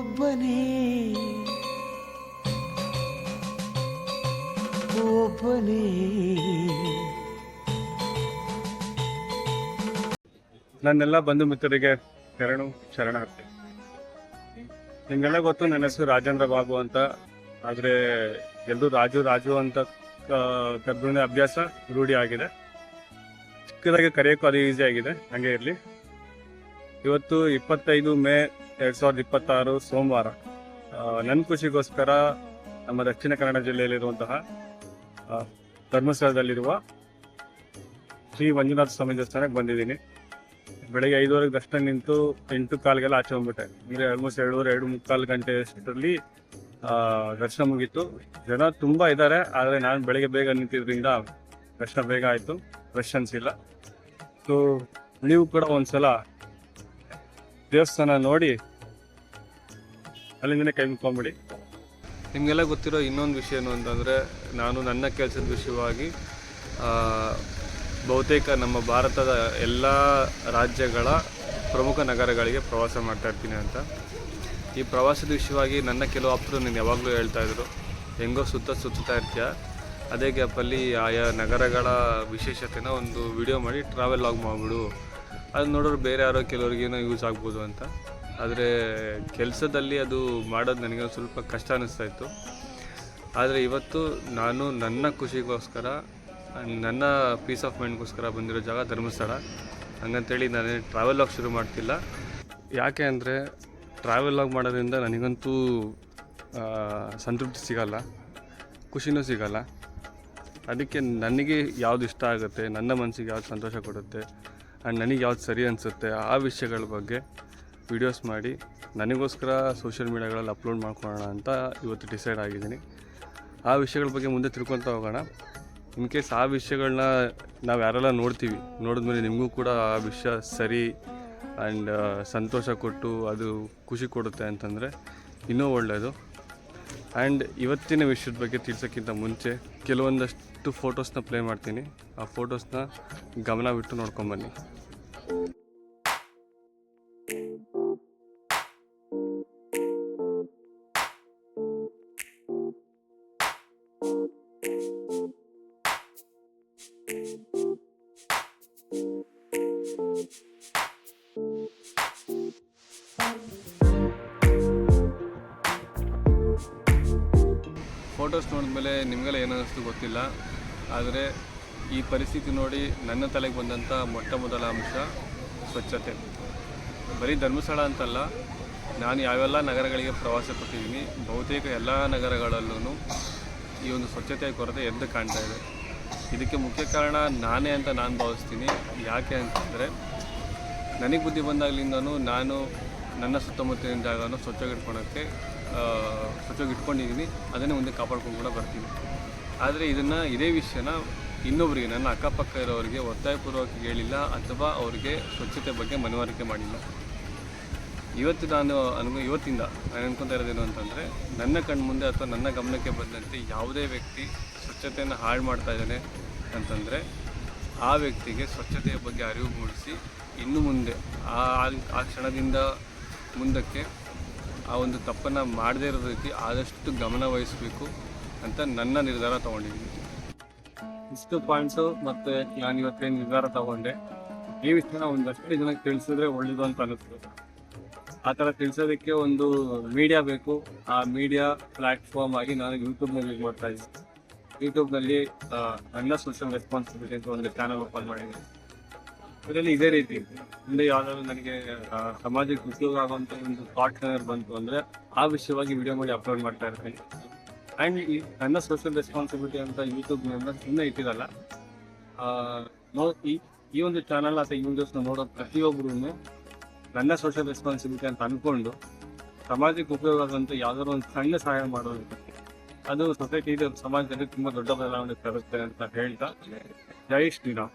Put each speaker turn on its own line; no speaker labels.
ಒಬ್ಬನೇ ಒಬ್ಬನೇ.
ನನ್ನೆಲ್ಲ ಬಂಧು ಮಿತ್ರರಿಗೆ ಶರಣಾರ್ಥಿ. ನಿಮಗೆಲ್ಲ ಗೊತ್ತು, ನನ್ನ ಹೆಸರು ರಾಜೇಂದ್ರ ಬಾಬು ಅಂತ. ಆದರೆ ಎಲ್ಲರೂ ರಾಜು ಅಂತ ಕರೆದ್ರೆ ಅಭ್ಯಾಸ ರೂಢಿ ಆಗಿದೆ. ಚಿಕ್ಕದಾಗಿ ಕರೆಯೋಕ್ಕೂ ಅದು ಈಸಿ ಆಗಿದೆ, ಹಾಗೆ ಇರಲಿ. ಇವತ್ತು 25 ಮೇ 2026 ಸೋಮವಾರ. ನನ್ನ ಖುಷಿಗೋಸ್ಕರ ನಮ್ಮ ದಕ್ಷಿಣ ಕನ್ನಡ ಜಿಲ್ಲೆಯಲ್ಲಿರುವಂತಹ ಧರ್ಮಸ್ಥಳದಲ್ಲಿರುವ ಶ್ರೀ ಮಂಜುನಾಥ ಸ್ವಾಮಿ ದೇವಸ್ಥಾನಕ್ಕೆ ಬಂದಿದ್ದೀನಿ. ಬೆಳಗ್ಗೆ 5:30 ದರ್ಶನ ನಿಂತು 8:15 ಆಚೆ ಬಂದ್ಬಿಟ್ಟೆ. ಅಂದರೆ ಆಲ್ಮೋಸ್ಟ್ 2:45 ಗಂಟೆ ಅಷ್ಟರಲ್ಲಿ ದರ್ಶನ ಮುಗೀತು. ಜನ ತುಂಬ ಇದ್ದಾರೆ, ಆದರೆ ನಾನು ಬೆಳಗ್ಗೆ ಬೇಗ ನಿಂತಿದ್ದರಿಂದ ದರ್ಶನ ಬೇಗ ಆಯಿತು, ರಶ್ ಅನಿಸಿಲ್ಲ. ಸೊ ನೀವು ಕೂಡ ಒಂದ್ಸಲ ದೇವಸ್ಥಾನ ನೋಡಿ ಅಲ್ಲಿಂದನೇ ಕೈ ಮುಕ್ಕೊಂಬಿಡಿ. ನಿಮಗೆಲ್ಲ ಗೊತ್ತಿರೋ ಇನ್ನೊಂದು ವಿಷಯ ಏನು ಅಂತಂದರೆ, ನಾನು ನನ್ನ ಕೆಲಸದ ವಿಷಯವಾಗಿ ಬಹುತೇಕ ನಮ್ಮ ಭಾರತದ ಎಲ್ಲ ರಾಜ್ಯಗಳ ಪ್ರಮುಖ ನಗರಗಳಿಗೆ ಪ್ರವಾಸ ಮಾಡ್ತಾ ಇರ್ತೀನಿ ಅಂತ. ಈ ಪ್ರವಾಸದ ವಿಷಯವಾಗಿ ನನ್ನ ಕೆಲವು ಆಪ್ತರು ನೀನು ಯಾವಾಗಲೂ ಹೇಳ್ತಾಯಿದ್ರು, ಹೆಂಗೋ ಸುತ್ತಾ ಇರ್ತೀಯ, ಅದೇ ಗ್ಯಾಪಲ್ಲಿ ಆಯಾ ನಗರಗಳ ವಿಶೇಷತೆನ ಒಂದು ವಿಡಿಯೋ ಮಾಡಿ ಟ್ರಾವೆಲ್ ಲಾಗ್ ಮಾಡಿಬಿಡು, ಅದು ನೋಡೋರು ಬೇರೆ ಯಾರೋ ಕೆಲವ್ರಿಗೇನೋ ಯೂಸ್ ಆಗ್ಬೋದು ಅಂತ. ಆದರೆ ಕೆಲಸದಲ್ಲಿ ಅದು ಮಾಡೋದು ನನಗೆ ಸ್ವಲ್ಪ ಕಷ್ಟ ಅನ್ನಿಸ್ತಾಯಿತ್ತು. ಆದರೆ ಇವತ್ತು ನಾನು ನನ್ನ ಖುಷಿಗೋಸ್ಕರ, ನನ್ನ ಪೀಸ್ ಆಫ್ ಮೈಂಡ್ಗೋಸ್ಕರ ಬಂದಿರೋ ಜಾಗ ಧರ್ಮಸ್ಥಳ. ಹಂಗಂತೇಳಿ ನಾನು ಟ್ರಾವೆಲ್ ಲಾಗ್ ಶುರು ಮಾಡ್ತಿಲ್ಲ. ಯಾಕೆ ಅಂದರೆ ಟ್ರಾವೆಲ್ ಲಾಗ್ ಮಾಡೋದ್ರಿಂದ ನನಗಂತೂ ಸಂತೃಪ್ತಿ ಸಿಗಲ್ಲ, ಖುಷಿನೂ ಸಿಗಲ್ಲ. ಅದಕ್ಕೆ ನನಗೆ ಯಾವುದು ಇಷ್ಟ ಆಗುತ್ತೆ, ನನ್ನ ಮನಸ್ಸಿಗೆ ಯಾವ್ದು ಸಂತೋಷ ಕೊಡುತ್ತೆ ಆ್ಯಂಡ್ ನನಗೆ ಯಾವ್ದು ಸರಿ ಅನಿಸುತ್ತೆ ಆ ವಿಷಯಗಳ ಬಗ್ಗೆ ವಿಡಿಯೋಸ್ ಮಾಡಿ ನನಗೋಸ್ಕರ ಸೋಷಿಯಲ್ ಮೀಡಿಯಾಗಳಲ್ಲಿ ಅಪ್ಲೋಡ್ ಮಾಡ್ಕೊಳ್ಳೋಣ ಅಂತ ಇವತ್ತು ಡಿಸೈಡ್ ಆಗಿದ್ದೀನಿ. ಆ ವಿಷಯಗಳ ಬಗ್ಗೆ ಮುಂದೆ ತಿಳ್ಕೊತಾ ಹೋಗೋಣ. ಇನ್ ಕೇಸ್ ಆ ವಿಷಯಗಳನ್ನ ನಾವು ಯಾರೆಲ್ಲ ನೋಡಿದ್ಮೇಲೆ ನಿಮಗೂ ಕೂಡ ಆ ವಿಷಯ ಸರಿ ಆ್ಯಂಡ್ ಸಂತೋಷ ಕೊಟ್ಟು ಅದು ಖುಷಿ ಕೊಡುತ್ತೆ ಅಂತಂದರೆ ಇನ್ನೂ ಒಳ್ಳೆಯದು. ಆ್ಯಂಡ್ ಇವತ್ತಿನ ವಿಷಯದ ಬಗ್ಗೆ ತಿಳಿಸೋಕ್ಕಿಂತ ಮುಂಚೆ ಕೆಲವೊಂದಷ್ಟು ಫೋಟೋಸ್ನ ಪ್ಲೇ ಮಾಡ್ತೀನಿ. ಆ ಫೋಟೋಸ್ನ ಗಮನ ಬಿಟ್ಟು ನೋಡ್ಕೊಂಬನ್ನಿ. ಫೋಟೋಸ್ ನೋಡಿದ್ಮೇಲೆ ನಿಮಗೆಲ್ಲ ಏನಿಸ್ತು ಗೊತ್ತಿಲ್ಲ, ಆದರೆ ಈ ಪರಿಸ್ಥಿತಿ ನೋಡಿ ನನ್ನ ತಲೆಗೆ ಬಂದಂಥ ಮೊಟ್ಟ ಮೊದಲ ಅಂಶ ಸ್ವಚ್ಛತೆ. ಬರೀ ಧರ್ಮಸ್ಥಳ ಅಂತಲ್ಲ, ನಾನು ಯಾವೆಲ್ಲ ನಗರಗಳಿಗೆ ಪ್ರವಾಸ ಕೊಟ್ಟಿದ್ದೀನಿ, ಬಹುತೇಕ ಎಲ್ಲ ನಗರಗಳಲ್ಲೂ ಈ ಒಂದು ಸ್ವಚ್ಛತೆಯ ಕೊರತೆ ಎದ್ದು ಕಾಣ್ತಾ ಇದೆ. ಇದಕ್ಕೆ ಮುಖ್ಯ ಕಾರಣ ನಾನೇ ಅಂತ ನಾನು ಭಾವಿಸ್ತೀನಿ. ಯಾಕೆ ಅಂತಂದರೆ, ನನಗೆ ಬುದ್ಧಿ ಬಂದಾಗಲಿಂದನೂ ನಾನು ನನ್ನ ಸುತ್ತಮುತ್ತಲಿನ ಜಾಗನ ಸ್ವಚ್ಛವಾಗಿ ಇಟ್ಕೊಂಡಿದ್ದೀನಿ, ಅದನ್ನೇ ಮುಂದೆ ಕಾಪಾಡ್ಕೊಂಡು ಕೂಡ ಬರ್ತೀನಿ. ಆದರೆ ಇದೇ ವಿಷಯನ ಇನ್ನೊಬ್ಬರಿಗೆ, ನನ್ನ ಅಕ್ಕಪಕ್ಕ ಇರೋರಿಗೆ ಒತ್ತಾಯಪೂರ್ವಕ ಹೇಳಿಲ್ಲ ಅಥವಾ ಅವರಿಗೆ ಸ್ವಚ್ಛತೆ ಬಗ್ಗೆ ಮನವರಿಕೆ ಮಾಡಿಲ್ಲ. ಇವತ್ತಿಂದ ನಾನು ಅನ್ಕೊತಾ ಇರೋದೇನು ಅಂತಂದರೆ, ನನ್ನ ಕಣ್ಮುಂದೆ ಅಥವಾ ನನ್ನ ಗಮನಕ್ಕೆ ಬಂದಂತೆ ಯಾವುದೇ ವ್ಯಕ್ತಿ ಸ್ವಚ್ಛತೆಯನ್ನು ಹಾಳು ಮಾಡ್ತಾ ಇದ್ದಾನೆ ಅಂತಂದರೆ ಆ ವ್ಯಕ್ತಿಗೆ ಸ್ವಚ್ಛತೆಯ ಬಗ್ಗೆ ಅರಿವು ಮೂಡಿಸಿ ಇನ್ನು ಮುಂದೆ ಆ ಕ್ಷಣದಿಂದ ಮುಂದಕ್ಕೆ ಆ ಒಂದು ತಪ್ಪನ್ನು ಮಾಡದೇ ಇರೋ ರೀತಿ ಆದಷ್ಟು ಗಮನ ವಹಿಸಬೇಕು ಅಂತ ನನ್ನ ನಿರ್ಧಾರ ತೊಗೊಂಡಿದ್ದೀನಿ. ಇಷ್ಟು ಪಾಯಿಂಟ್ಸು ಮತ್ತು ನಾನು ಇವತ್ತೇನು ನಿರ್ಧಾರ ತೊಗೊಂಡೆ, ಈ ವಿಷಯನ ಒಂದಷ್ಟು ಜನಕ್ಕೆ ತಿಳಿಸಿದ್ರೆ ಒಳ್ಳೆಯದು ಅಂತ ಅನ್ನಿಸ್ತು. ಆ ಥರ ತಿಳಿಸೋದಕ್ಕೆ ಒಂದು ಮೀಡಿಯಾ ಬೇಕು. ಆ ಮೀಡಿಯಾ ಪ್ಲ್ಯಾಟ್ಫಾರ್ಮ್ ಆಗಿ ನಾನು ಯೂಟ್ಯೂಬ್ನಲ್ಲಿ ಯೂಸ್ ಮಾಡ್ತಾ ಇದ್ದೀನಿ. ಯೂಟ್ಯೂಬ್ನಲ್ಲಿ ನನ್ನ ಸೋಷಿಯಲ್ ರೆಸ್ಪಾನ್ಸಿಬಿಲಿಟಿ ಅಂತ ಒಂದು ಚಾನಲ್ ಓಪನ್ ಮಾಡಿದ್ದೀನಿ. ಇದರಲ್ಲಿ ಇದೇ ರೀತಿ ಮುಂದೆ ಯಾವುದಾದ್ರು ನನಗೆ ಸಮಾಜಕ್ಕೆ ಉಪಯೋಗ ಆಗುವಂಥ ಒಂದು ಥಾಟ್ ಬಂತು ಅಂದರೆ ಆ ವಿಷಯವಾಗಿ ವಿಡಿಯೋ ಮಾಡಿ ಅಪ್ಲೋಡ್ ಮಾಡ್ತಾ ಇರ್ತೀನಿ. ಆ್ಯಂಡ್ ಈ ನನ್ನ ಸೋಷಿಯಲ್ ರೆಸ್ಪಾನ್ಸಿಬಿಲಿಟಿ ಅಂತ ಯೂಟ್ಯೂಬ್ನಿಂದ ಸುಮ್ಮನೆ ಇಟ್ಟಿರಲ್ಲ. ಈ ಒಂದು ಚಾನಲ್ ಅಥವಾ ಈ ವಿಡಿಯೋಸ್ನ ನೋಡೋ ಪ್ರತಿಯೊಬ್ಬರೂ ನನ್ನ ಸೋಷಿಯಲ್ ರೆಸ್ಪಾನ್ಸಿಬಿಲಿಟಿ ಅಂತ ಅಂದ್ಕೊಂಡು ಸಮಾಜಕ್ಕೆ ಉಪಯೋಗ ಆಗುವಂಥ ಯಾವುದಾದ್ರು ಒಂದು ಸಣ್ಣ ಸಹಾಯ ಮಾಡೋದು, ಅದು ಸೊಸೈಟಿ ಸಮಾಜದಲ್ಲಿ ತುಂಬ ದೊಡ್ಡ ಬದಲಾವಣೆ ತರುತ್ತೆ ಅಂತ ಹೇಳ್ತಾ, ಜೈ ಶ್ರೀರಾಮ್.